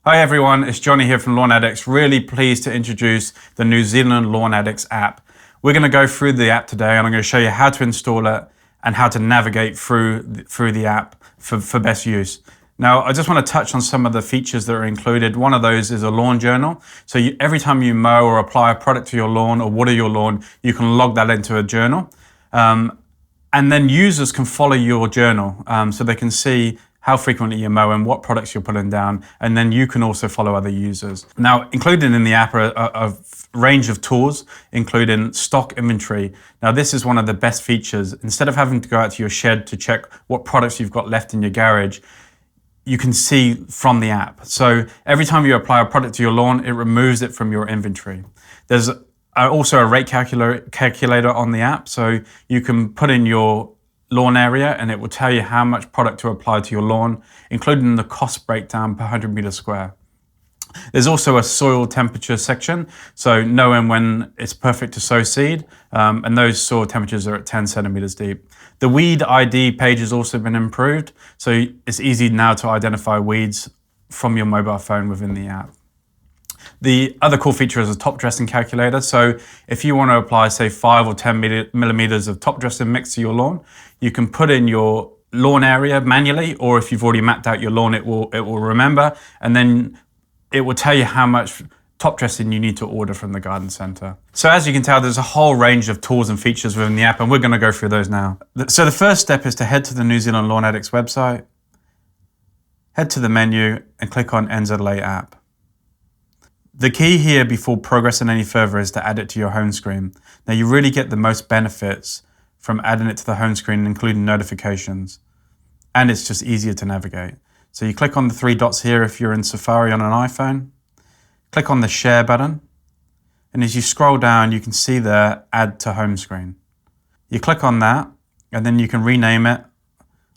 Hi everyone, it's Jonny here from Lawn Addicts. Really pleased to introduce the New Zealand Lawn Addicts app. We're going to go through the app today and I'm going to show you how to install it and how to navigate through the app for best use. Now, I just want to touch on some of the features that are included. One of those is a lawn journal. So every time you mow or apply a product to your lawn or water your lawn, you can log that into a journal. And then users can follow your journal so they can see how frequently you're mowing, what products you're putting down, and then you can also follow other users. Now, included in the app are a range of tools, including stock inventory. Now, this is one of the best features. Instead of having to go out to your shed to check what products you've got left in your garage, you can see from the app. So every time you apply a product to your lawn, it removes it from your inventory. There's also a rate calculator on the app, so you can put in your lawn area and it will tell you how much product to apply to your lawn, including the cost breakdown per 100 meters square. There's also a soil temperature section, so knowing when it's perfect to sow seed, and those soil temperatures are at 10 centimeters deep. The weed ID page has also been improved, so it's easy now to identify weeds from your mobile phone within the app. The other cool feature is a top dressing calculator. So if you want to apply, say, 5 or 10 millimeters of top dressing mix to your lawn, you can put in your lawn area manually, or if you've already mapped out your lawn, it will remember, and then it will tell you how much top dressing you need to order from the garden centre. So as you can tell, there's a whole range of tools and features within the app, and we're going to go through those now. So the first step is to head to the New Zealand Lawn Addicts website, head to the menu and click on NZLA app. The key here before progressing any further is to add it to your home screen. Now you really get the most benefits from adding it to the home screen, including notifications, and it's just easier to navigate. So you click on the 3 dots here if you're in Safari on an iPhone, click on the share button, and as you scroll down you can see there add to home screen. You click on that and then you can rename it.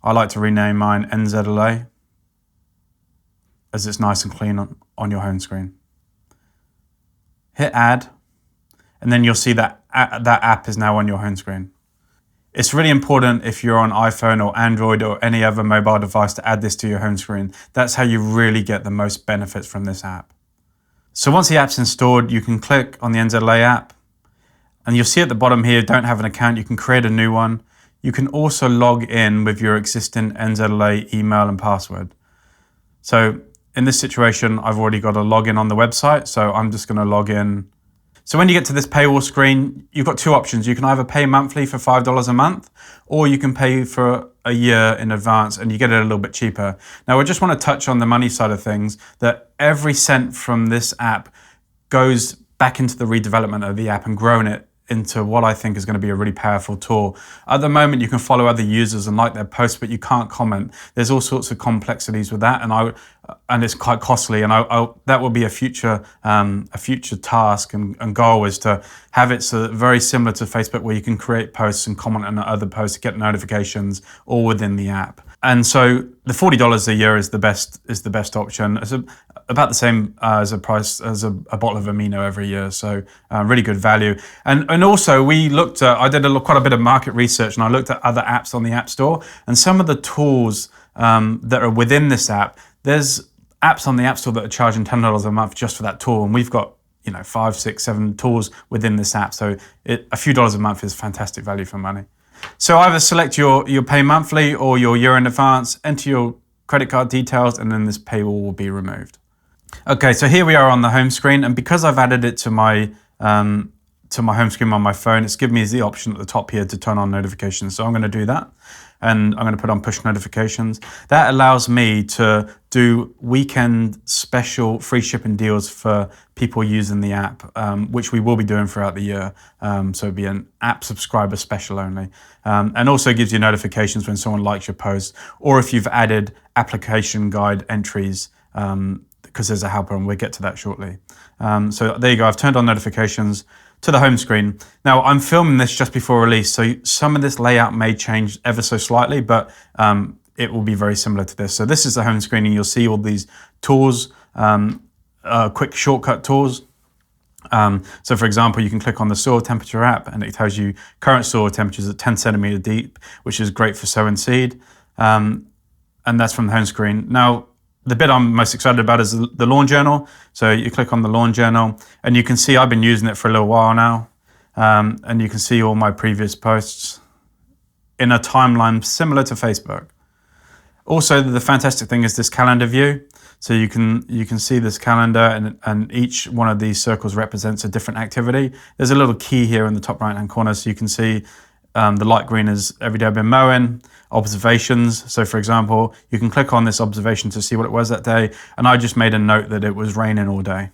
I like to rename mine NZLA as it's nice and clean on your home screen. Hit add, and then you'll see that that app is now on your home screen. It's really important if you're on iPhone or Android or any other mobile device to add this to your home screen. That's how you really get the most benefits from this app. So once the app's installed, you can click on the NZLA app, and you'll see at the bottom here, don't have an account, you can create a new one. You can also log in with your existing NZLA email and password. So in this situation, I've already got a login on the website, so I'm just going to log in. So when you get to this paywall screen, you've got two options. You can either pay monthly for $5 a month, or you can pay for a year in advance and you get it a little bit cheaper. Now, I just want to touch on the money side of things, that every cent from this app goes back into the redevelopment of the app and growing it into what I think is going to be a really powerful tool. At the moment, you can follow other users and like their posts, but you can't comment. There's all sorts of complexities with that, and it's quite costly. And that will be a future task and goal, is to have it so very similar to Facebook, where you can create posts and comment on other posts, get notifications, all within the app. And so the $40 a year is the best option. It's about the same as a price as a bottle of amino every year. So really good value. And also I did quite a bit of market research, and I looked at other apps on the App Store, and some of the tools that are within this app, there's apps on the App Store that are charging $10 a month just for that tool. And we've got 5, 6, 7 tools within this app. So a few dollars a month is fantastic value for money. So either select your pay monthly or your year in advance, enter your credit card details, and then this paywall will be removed. Okay, so here we are on the home screen, and because I've added it to my home screen on my phone, it's given me the option at the top here to turn on notifications. So I'm going to do that, and I'm going to put on push notifications. That allows me to do weekend special free shipping deals for people using the app, which we will be doing throughout the year. So it'll be an app subscriber special only. And also gives you notifications when someone likes your post, or if you've added application guide entries, because there's a helper, and we'll get to that shortly. So there you go, I've turned on notifications to the home screen. Now I'm filming this just before release, so some of this layout may change ever so slightly, but it will be very similar to this. So this is the home screen, and you'll see all these tools, quick shortcut tools. So for example, you can click on the soil temperature app, and it tells you current soil temperatures at 10 centimeter deep, which is great for sowing seed. And that's from the home screen. Now, the bit I'm most excited about is the lawn journal. So you click on the lawn journal and you can see I've been using it for a little while now. And you can see all my previous posts in a timeline similar to Facebook. Also, the fantastic thing is this calendar view. So you can see this calendar and each one of these circles represents a different activity. There's a little key here in the top right hand corner, so you can see the light green is every day I've been mowing, observations. So for example, you can click on this observation to see what it was that day. And I just made a note that it was raining all day.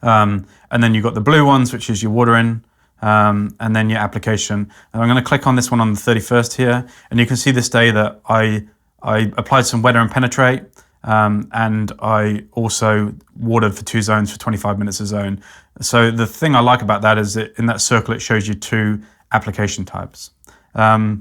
And then you've got the blue ones, which is your watering, and then your application. And I'm going to click on this one on the 31st here. And you can see this day that I applied some weather and penetrate. And I also watered for 2 zones for 25 minutes a zone. So the thing I like about that is that in that circle, it shows you 2 application types. Now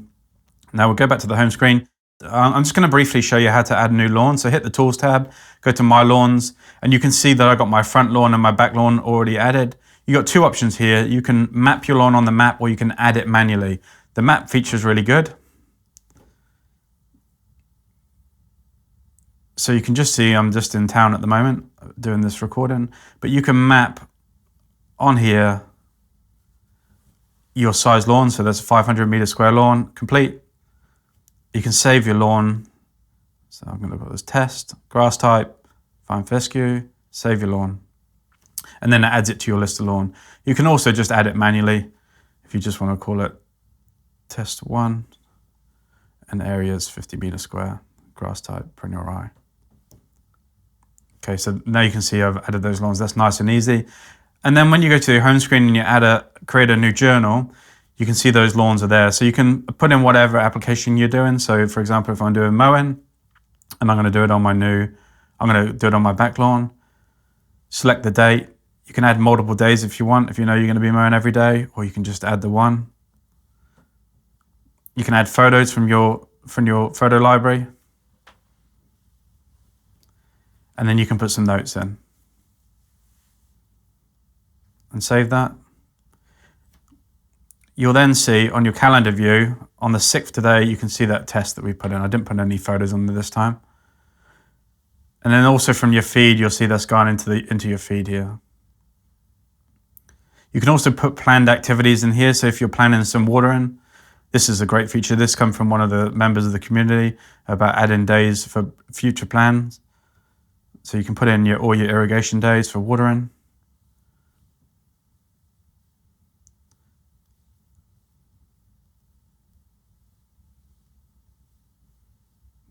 we'll go back to the home screen. I'm just going to briefly show you how to add a new lawn. So hit the Tools tab, go to My Lawns, and you can see that I got my front lawn and my back lawn already added. You got 2 options here. You can map your lawn on the map, or you can add it manually. The map feature is really good. So you can just see I'm just in town at the moment doing this recording, but you can map on here your size lawn. So that's a 500 meter square lawn complete. You can save your lawn. So I'm going to put this test, grass type, find fescue, save your lawn. And then it adds it to your list of lawn. You can also just add it manually if you just want to call it test 1 and areas 50 meter square, grass type, perennial rye. Okay, so now you can see I've added those lawns. That's nice and easy. And then when you go to your home screen and you create a new journal, you can see those lawns are there. So you can put in whatever application you're doing. So for example, if I'm doing mowing and I'm going to do it on I'm going to do it on my back lawn, select the date. You can add multiple days if you want, if you know you're going to be mowing every day, or you can just add the one. You can add photos from your photo library. And then you can put some notes in and save that. You'll then see on your calendar view, on the 6th today, you can see that test that we put in. I didn't put any photos on there this time. And then also from your feed, you'll see that's gone into your feed here. You can also put planned activities in here. So if you're planning some watering, this is a great feature. This comes from one of the members of the community about adding days for future plans. So you can put in all your irrigation days for watering.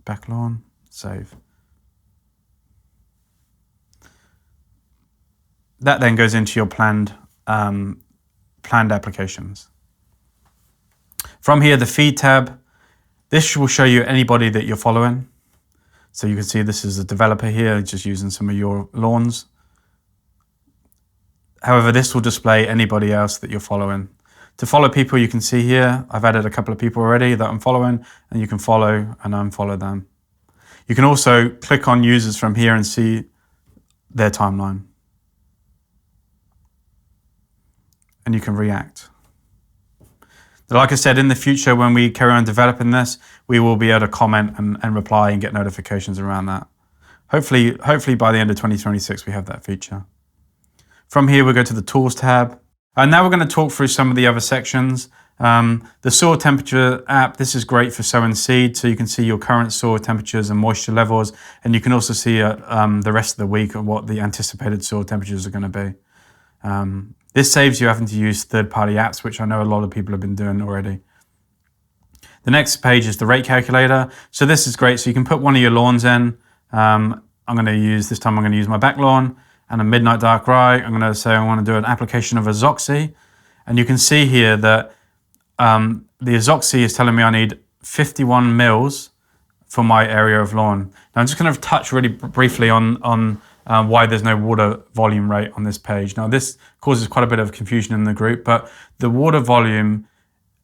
Back lawn, save. That then goes into your planned applications. From here, the feed tab, this will show you anybody that you're following. So you can see this is a developer here, just using some of your lawns. However, this will display anybody else that you're following. To follow people, you can see here, I've added a couple of people already that I'm following, and you can follow and unfollow them. You can also click on users from here and see their timeline. And you can react. Like I said, in the future, when we carry on developing this, we will be able to comment and reply and get notifications around that. Hopefully by the end of 2026, we have that feature. From here, we'll go to the Tools tab. And now we're going to talk through some of the other sections. The soil temperature app, this is great for sowing seed. So you can see your current soil temperatures and moisture levels. And you can also see the rest of the week of what the anticipated soil temperatures are going to be. This saves you having to use third-party apps, which I know a lot of people have been doing already. The next page is the rate calculator. So this is great. So you can put one of your lawns in. This time I'm going to use my back lawn and a midnight dark rye. I'm going to say I want to do an application of Azoxy. And you can see here that the Azoxy is telling me I need 51 mils for my area of lawn. Now I'm just going to touch really briefly on why there's no water volume rate on this page. Now this causes quite a bit of confusion in the group, but the water volume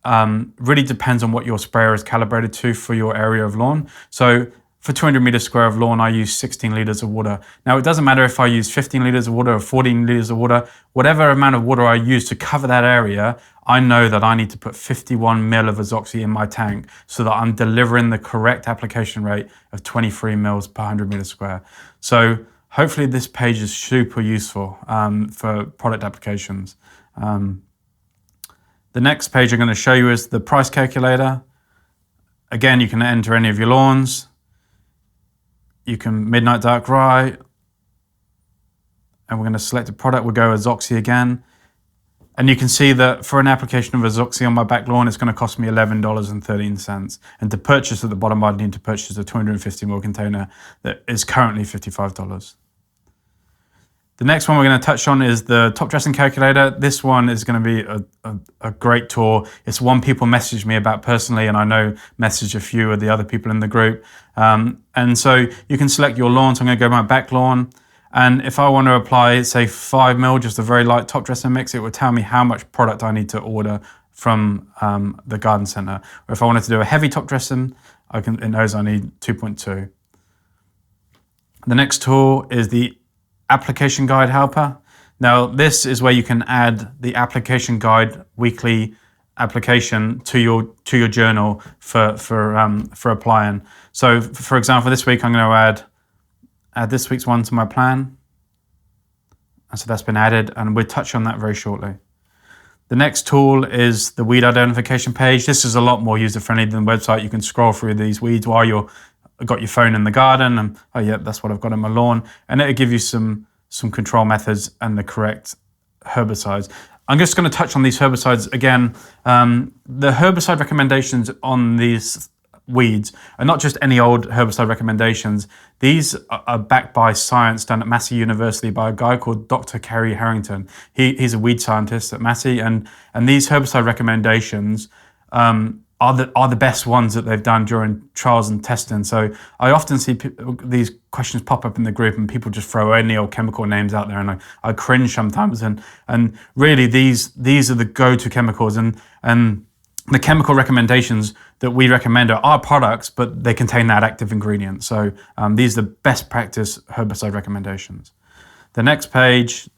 really depends on what your sprayer is calibrated to for your area of lawn. So for 200 meters square of lawn, I use 16 liters of water. Now, it doesn't matter if I use 15 liters of water or 14 liters of water, whatever amount of water I use to cover that area, I know that I need to put 51 mil of azoxy in my tank so that I'm delivering the correct application rate of 23 mils per 100 meters square. So hopefully this page is super useful for product applications. The next page I'm going to show you is the price calculator. Again, you can enter any of your lawns. You can midnight dark rye, and we're going to select a product. We'll go azoxy again. And you can see that for an application of azoxy on my back lawn, it's going to cost me $11.13. And to purchase at the bottom, I need to purchase a 250 ml container that is currently $55. The next one we're going to touch on is the top dressing calculator. This one is going to be a great tool. It's one people messaged me about personally, and I know messaged a few of the other people in the group. And so you can select your lawn. So I'm going to go to my back lawn. And if I want to apply, say 5 mil, just a very light top dressing mix, it will tell me how much product I need to order from the garden center. Or if I wanted to do a heavy top dressing, it knows I need 2.2. The next tool is the application guide helper. Now this is where you can add the application guide weekly application to your journal for applying. So for example, this week I'm going to add this week's one to my plan. And so that's been added, and we'll touch on that very shortly. The next tool is the weed identification page. This is a lot more user friendly than the website. You can scroll through these weeds while you're got your phone in the garden, and oh yeah, that's what I've got in my lawn, and it'll give you some control methods and the correct herbicides. I'm just going to touch on these herbicides again. The herbicide recommendations on these weeds are not just any old herbicide recommendations. These are backed by science done at Massey University by a guy called Dr. Kerry Harrington. He's a weed scientist at Massey, and these herbicide recommendations are the best ones that they've done during trials and testing. So I often see these questions pop up in the group, and people just throw any old chemical names out there, and I cringe sometimes. And really, these are the go-to chemicals, and the chemical recommendations that we recommend are our products, but they contain that active ingredient. So these are the best practice herbicide recommendations. The next page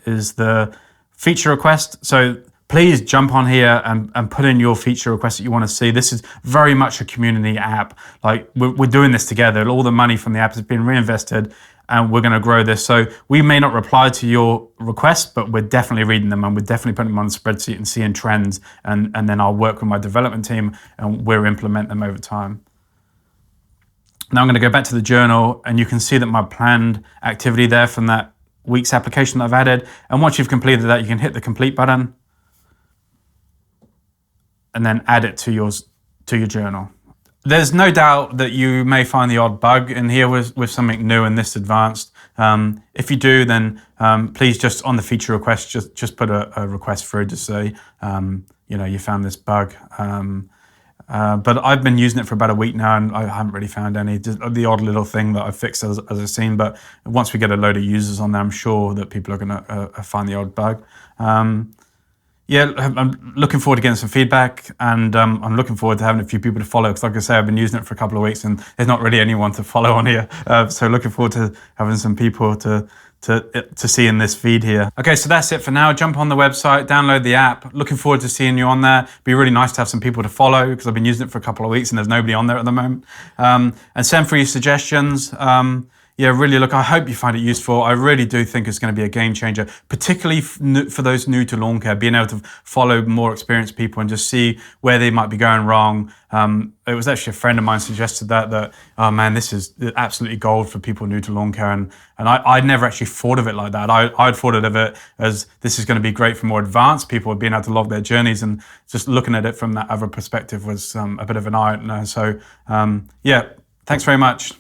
is the feature request. So please jump on here and put in your feature request that you want to see. This is very much a community app. Like we're doing this together. All the money from the app has been reinvested, and we're going to grow this. So we may not reply to your requests, but we're definitely reading them, and we're definitely putting them on the spreadsheet and seeing trends. And then I'll work with my development team, and we'll implement them over time. Now I'm going to go back to the journal, and you can see that my planned activity there from that week's application that I've added. And once you've completed that, you can hit the complete button and then add it to your journal. There's no doubt that you may find the odd bug in here with something new and this advanced. If you do, then please just on the feature request, just put a request through to say, you found this bug. But I've been using it for about a week now, and I haven't really found any. Just the odd little thing that I've fixed as I've seen. But once we get a load of users on there, I'm sure that people are going to find the odd bug. Yeah, I'm looking forward to getting some feedback, and I'm looking forward to having a few people to follow, because like I say, I've been using it for a couple of weeks and there's not really anyone to follow on here. So looking forward to having some people to see in this feed here. Okay, so that's it for now. Jump on the website, download the app. Looking forward to seeing you on there. It'd be really nice to have some people to follow, because I've been using it for a couple of weeks and there's nobody on there at the moment. And send through your suggestions. Yeah, really, look, I hope you find it useful. I really do think it's going to be a game changer, particularly for those new to lawn care, being able to follow more experienced people and just see where they might be going wrong. It was actually a friend of mine suggested that, oh man, this is absolutely gold for people new to lawn care. And I'd never actually thought of it like that. I'd thought of it as this is going to be great for more advanced people, being able to log their journeys, and just looking at it from that other perspective was a bit of an eye-opener. So yeah, thanks very much.